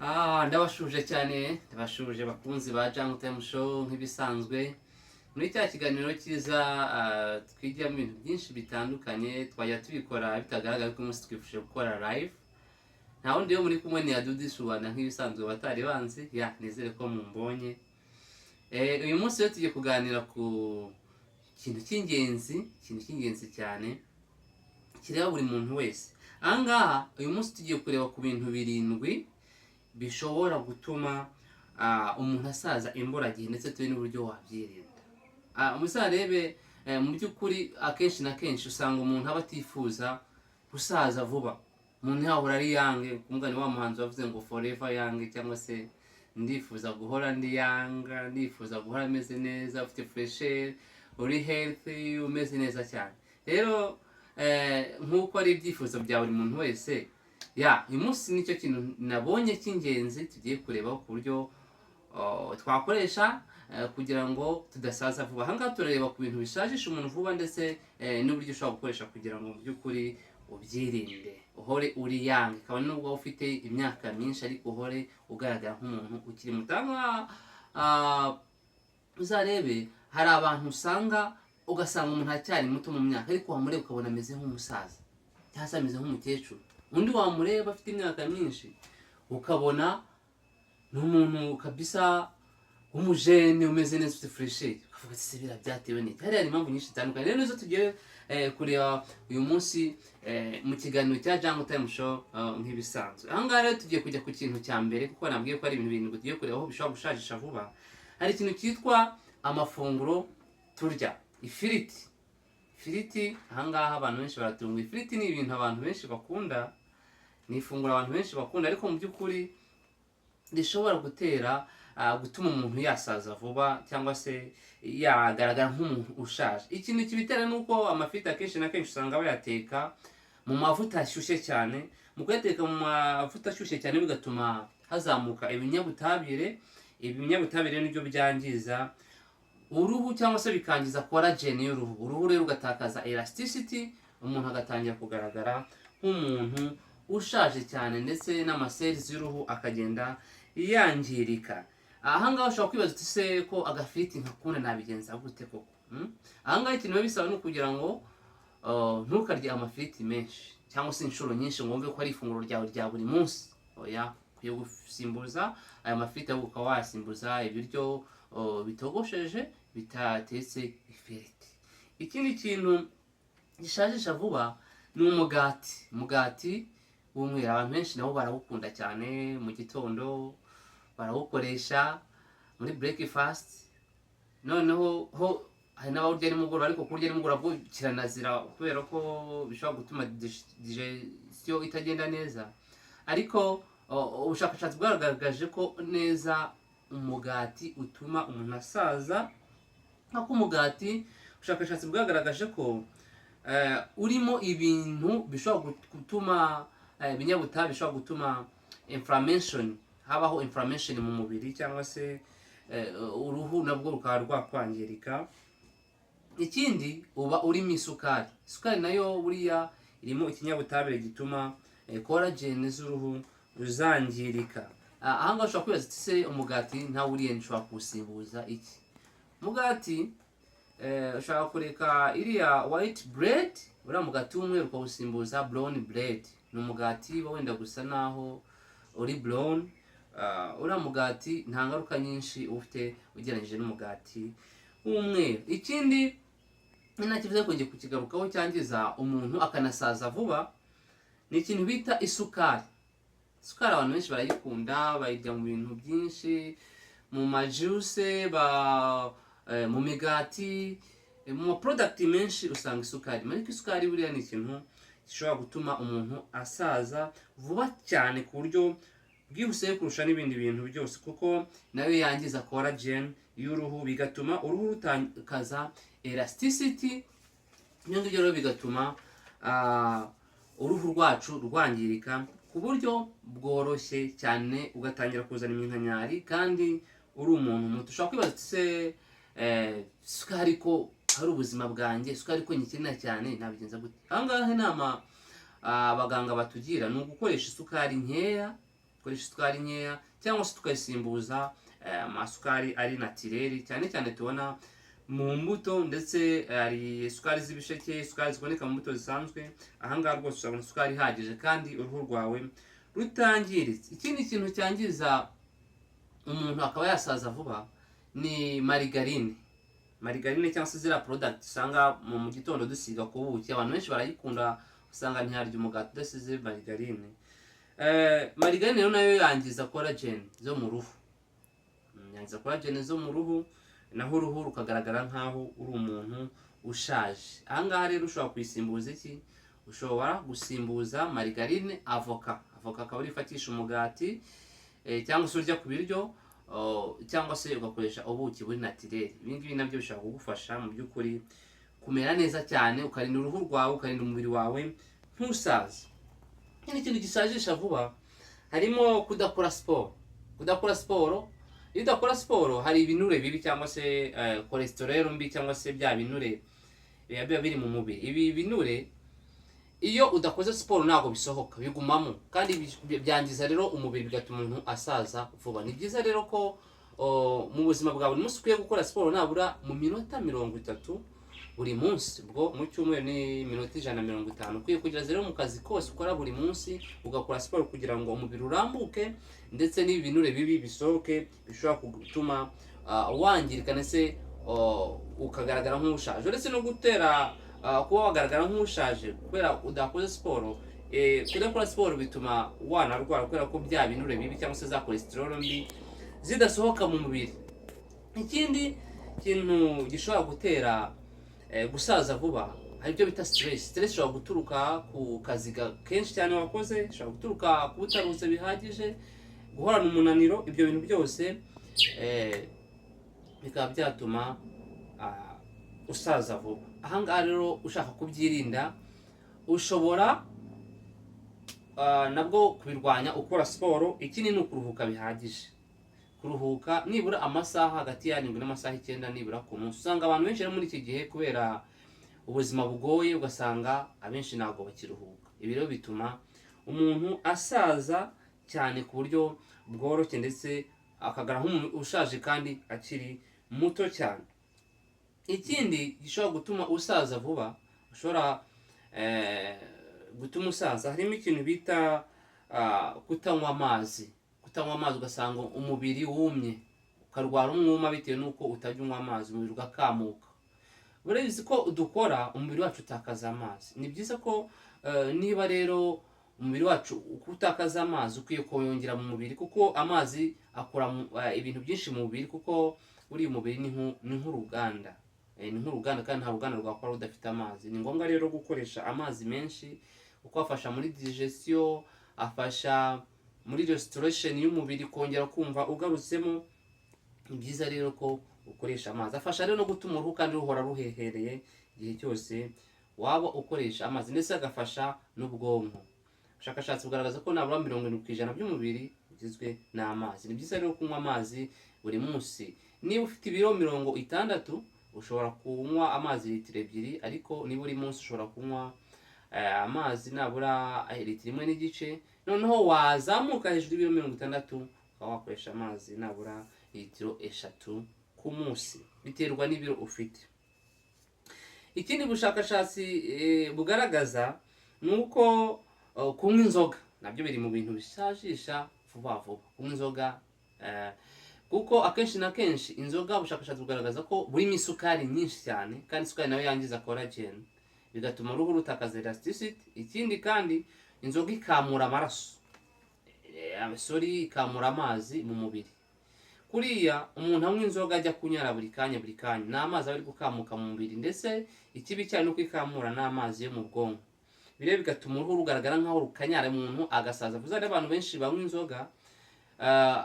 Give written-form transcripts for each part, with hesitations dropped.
Ndabashuje cyane, ndabashuje bakunzi ba Jungle Time Show nk'ibisanzwe. Muri cya kiganiro cyiza twigiramo ibintu byinshi bitandukanye, twajya tubikora bitagaragara ko umunsi twifuje gukora live. Nta wundi yo muri kumwe ni Adudi Rwanda nk'ibisanzwe batari banzi, nizere ko mumbonye. Uyu munsi rero tugiye kuganira ku kintu cy'ingenzi cyane kireba buri muntu wese. Ahangaha uyu munsi tugiye kureba ku bintu birindwi bishobora gutuma umuntu asaza imburagihe, ndetse tuzi n'uburyo wabyirinda. Muzarebe mu by'ukuri akenshi na kenshi usanga umuntu aba atifuza gusaza vuba. Umuntu yahora ari yange, kumugani wa muhanzi wavuze ngo forever yange, cyangwa se ndifuza guhora ndi yanga, ndifuza guhora ameze neza, ufite fresh air, uri healthy, umeze neza cyane. Rero nk'uko ari ibyifuzo bya buri muntu wese, uyu munsi nicyo kintu nabonye cy'ingenzi tugiye kureba ku buryo twakoresha kugira ngo tudasaza vuba. Ahangaha turareba ku bintu bishajisha umuntu vuba, ndetse n'uburyo ushobora gukoresha kugira ngo mu by'ukuri ubyirinde, uhore uri yange, kabone nubwo ufite imyaka myinshi ariko uhore ugaragara nk'umuntu ukiri muto. Uzarebe hari abantu ugasanga umuntu acyari muto mu myaka, ariko wamureba ukabona ameze nk'umusaza cyangwa se ameze nk'umukecuru. Undi wamureba afite imyaka myinshi ukabona ni umuntu kabisa w'umujene umeze neza, ufite fresh air, ukavuga ati se bira byatewe n'iki? Hari impamvu nyinshi zitandukanye. Rero nizo tugiye kureba uyu munsi mu kiganiro cya Jungle Time Show nk'ibisanzwe. Ahangaha rero tugiye kujya ku kintu cya mbere, kuko nabwiye ko ari ibintu birindwi tugiye kureba aho bishobora gushajisha vuba. Hari ikintu cyitwa amafunguro turya. Ifiriti, ahangaha abantu benshi baratunga. Ifiriti ni ibintu abantu benshi bakunda, ni ifunguro abantu benshi bakunda, ariko mu by'ukuri rishobora gutuma umuntu yasaza vuba, cyangwa se yagaragara nk'umuntu ushaje. Ikintu kibitera ni uko amafiriti akenshi na kenshi usanga bayateka mu mavuta ashyushye cyane. Mu kuyateka mu mavuta ashyushye cyane bigatuma hazamuka ibinyabutabire. Ibinyabutabire nibyo byangiza uruhu, cyangwa se bikangiza collagen y'uruhu. Uruhu rero ugatakaza elasticity, umuntu agatangira kugaragara nk'umuntu ushaje cyane, ndetse n'amacells y'uruhu akagenda yangirika. Ahangaha ushobora kwibaza uti se ko agafiriti nkakunda nabigenza gute koko? Ahangaha ikintu biba bisaba ni ukugira ngo ntukarye amafiriti menshi, cyangwa se inshuro nyinshi ngo wumve ko ari ifunguro ryawe rya buri munsi. Ukwiye gusimbuza aya mafiriti, ahubwo ukaba wasimbuza ibiryo bitogosheje bitatetse ifiriti. Ikindi kintu gishajisha vuba ni umugati w'umweru. Abantu benshi nabo barawukunda cyane, mu gitondo barawukoresha muri breakfast. Noneho hari n'abawurya nimugoroba, ariko kurya nimugoroba bwo kiranazira, kubera ko bishobora gutuma digestion itagenda neza. Ariko ubushakashatsi bwagaragaje ko neza umugati utuma umuntu asaza. Nk'uko umugati, ubushakashatsi bwagaragaje ko urimo ibintu bishobora gutuma ibinyabutabire bishobora gutuma inflammation, habaho inflammation mu mubiri, cyangwa se uruhu nabwo rukaba rwakwangirika. Ikindi uba urimo isukari nayo buriya irimo ikinyabutabire gituma collagen z'uruhu ruzangirika. Ahangaha ushobora kwibaza ati se umugati ntawe uriye nshobora kuwusimbuza iki? Umugati ushobora kureka iriya white bread, uriya mugati w'umweru ukawusimbuza brown bread. Ni umugati wenda gusa naho uri brown. Uriya mugati nta ngaruka nyinshi ufite ugereranyije n'umugati w'umweru. Ikindi ntakivuze ko ngiye kukigarukaho cyangiza umuntu akanasaza vuba, ni ikintu bita isukari. Isukari abantu benshi barayikunda, bayirya mu bintu byinshi, mu majuice, mu migati, mu product menshi usanga isukari. Ariko isukari buriya ni ikintu gishobora gutuma umuntu asaza vuba cyane, ku buryo bwihuse kurusha n'ibindi bintu byose, kuko nayo yangiza collagen y'uruhu, bigatuma uruhu rutakaza elasticity. Ibyo ngibyo rero bigatuma uruhu rwacu rwangirika ku buryo bworoshye cyane, ugatangira kuzana iminkanyari kandi uri umuntu muto. Ushobora kwibaza ati se isukari ko ari ubuzima bwanjye, isukari ko nyikenera cyane, nabigenza gute? Ahangaha inama abaganga batugira ni ugukoresha isukari nkeya, dukoresha isukari nkeya cyangwa se tukayisimbuza amasukari ari natireri, cyane cyane tubona mu mbuto, ndetse hari isukari z'ibisheke, isukari ziboneka mu mbuto zisanzwe. Ahangaha rwose uzabona isukari ihagije kandi uruhu rwawe rutangiritse. Ikindi kintu cyangiza umuntu akaba yasaza vuba ni marigarine. Marigarine cyangwa se ziriya product usanga mu gitondo dusiga ku buki, abantu benshi barayikunda, usanga ntiharya umugati udasize marigarine. Marigarine rero nayo yangiza collagen zo mu ruhu, yangiza collagen zo mu ruhu, naho uruhu rukagaragara nkaho uri umuntu ushaje. Ahangaha rero ushobora kuyisimbuza iki? Ushobora gusimbuza marigarine avoka. Avoka akaba urifatisha umugati, cyangwa se urya ku biryo, cyangwa se ugakoresha ubuki buri natireri. Ibi ngibi nabyo bishobora kugufasha mu by'ukuri kumera neza cyane, ukarinda uruhu rwawe, ukarinda umubiri wawe ntusaze. Ikindi kintu gisajisha vuba harimo kudakora siporo. Kudakora siporo, iyo udakora siporo hari ibinure bibi cyangwa se cholesterol mbi, cyangwa se bya binure biba biri mu mubiri. Ibi binure iyo udakoze siporo ntabwo bisohoka, bigumamo kandi byangiza rero umubiri, bigatuma umuntu asaza vuba. Ni byiza rero ko mu buzima bwa buri munsi ukwiye gukora siporo nabura mu minota 30 buri munsi. Ubwo mu cyumweru ni minota 150. Ukwiye kugira rero mu kazi kose ukora buri munsi ugakora siporo kugira ngo umubiri urambuke, ndetse n'ibinure bibi bisohoke bishobora gutuma wangirika ndetse ukagaragara nk'ushaje. Uretse no gutera kuba wagaragara nk'ushaje kubera udakoze siporo, kudakora siporo bituma wanarwara kubera ko bya binure bibi cyangwa se za cholesterol mbi zidasohoka mu mubiri. Ikindi kintu gishobora gutera gusaza vuba hari ibyo bita stress. Stress ishobora guturuka ku kazi kenshi cyane wakoze, ishobora guturuka ku butaruhuze bihagije, guhorana umunaniro. Ibyo bintu byose bikaba byatuma usaza vuba. Ahangaha rero ushaka kubyirinda ushobora nabwo kubirwanya ukora siporo. Ikindi ni ukuruhuka bihagije, kuruhuka nibura amasaha hagati ya 7 n'amasaha 9 nibura ku munsi. Usanga abantu benshi muri iki gihe kubera ubuzima bugoye, ugasanga abenshi ntabwo bakiruhuka. Ibi rero bituma umuntu asaza cyane ku buryo bworoshye, ndetse akagara nk'umuntu ushaje kandi akiri muto cyane. Ikindi gishobora gutuma usaza vuba, ushobora gutuma usaza, harimo ikintu bita kutanywa amazi. Kutanywa amazi ugasanga umubiri wumye, ukarwara umwuma bitewe n'uko utajya unywa amazi, umubiri ugakamuka. Urabizi ko dukora umubiri wacu utakaza amazi. Ni byiza ko niba rero umubiri wacu utakaza amazi, ukwiye kuyongera mu mubiri, kuko amazi akora ibintu byinshi mu mubiri, kuko uriya mubiri ni nk'uruganda. Ni nk'uruganda kandi nta ruganda rwakora rudafite amazi. Ni ngombwa rero gukoresha amazi menshi, kuko afasha muri digestion, afasha muri restoration y'umubiri, kongera kumva ugarutsemo. Ni byiza rero ko ukoresha amazi. Afasha rero no gutuma uruhu kandi ruhora ruhehereye igihe cyose waba ukoresha amazi, ndetse agafasha n'ubwonko. Ubushakashatsi bugaragaza ko nabura 70% by'umubiri bigizwe n'amazi. Ni byiza rero kunywa amazi buri munsi. Niba ufite ibiro 60, ushobora kunywa amazi litiro 2, ariko niba uri munsi ushobora kunywa amazi nabura litiro 1 n'igice. Noneho wazamuka hejuru y'ibiro 60, ukaba wakoresha amazi nabura litiro 3 ku munsi, biterwa n'ibiro ufite. Ikindi bushakashatsi bugaragaza nuko kunywa inzoga nabyo biri mu bintu bisajisha vuba vuba. Kunywa inzoga kuko akenshi na kenshi inzoga, ubushakashatsi bugaragaza ko burimo isukari nyinshi cyane, kandi isukari nayo yangiza collagen, bigatuma uruhu rutakaza elasticity. Ikindi kandi inzoga ikamura amaraso, ikamura amazi mu mubiri. Kuriya umuntu anywa inzoga ajya kunyara buri kanya ni amazi aba ari gukamuka mu mubiri, ndetse ikibi cyane nuko ikamura n'amazi yo mu bwonko. Birebe bigatuma uruhu rugaragara nkaho rukanyara, umuntu agasaza. Vuza rero abantu benshi banywa inzoga,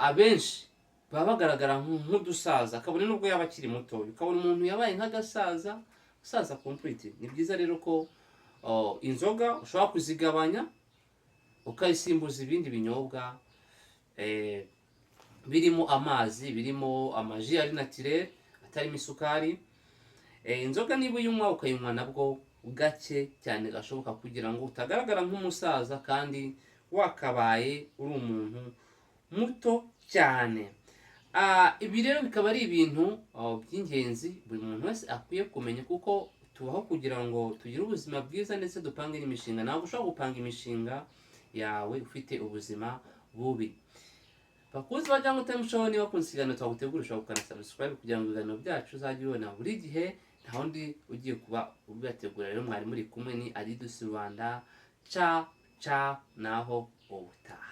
abenshi baba bagaragara nk'udusaza, kabone nubwo yaba akiri muto, ukabona umuntu yabaye nk'agasaza, usaza complete. Ni byiza rero ko inzoga ushobora kuzigabanya, ukayisimbuza ibindi binyobwa birimo amazi, birimo amaji ari naturel, atarimo isukari. Inzoga niba uyinywa ukayinywa nabwo gake cyane gashoboka, kugira ngo utagaragara nk'umusaza kandi wakabaye uri umuntu muto cyane. Ibi rero bikaba ari ibintu by'ingenzi buri muntu wese akwiye kumenya, kuko tubaho kugira ngo tugire ubuzima bwiza ndetse dupange n'imishinga. Ntabwo ushobora gupanga imishinga yawe ufite ubuzima bubi. Bakuzi ba Jungle Time Show, niba kunze ikiganiro twagutegura ushobora gukanda subscribe kugira ngo ibiganiro byacu uzajye ubona buri gihe, nta wundi ugiye kuba ubibategura. Rero mwari muri kumwe ni Adidas Rwanda. Ciao ciao, naho ubutaha.